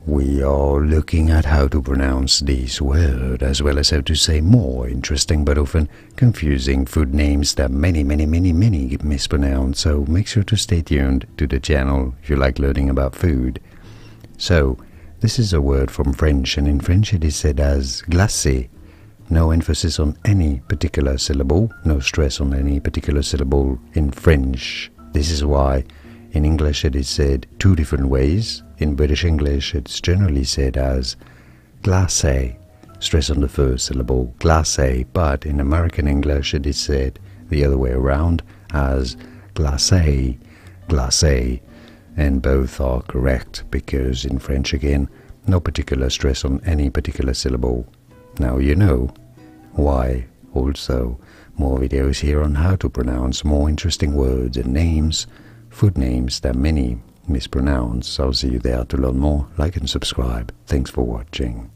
we are looking at how to pronounce this word, as well as how to say more interesting but often confusing food names that many get mispronounced. So make sure to stay tuned to the channel if you like learning about food. So this is a word from French, and in French it is said as glace. No emphasis on any particular syllable, no stress on any particular syllable in French. This is why in English it is said two different ways. In British English it's generally said as glace, stress on the first syllable, glace, but in American English it is said the other way around as glace, glace, and both are correct because in French again, no particular stress on any particular syllable. Now you know why. Also, more videos here on how to pronounce more interesting words and names, food names that many mispronounce. I'll see you there to learn more. Like and subscribe. Thanks for watching.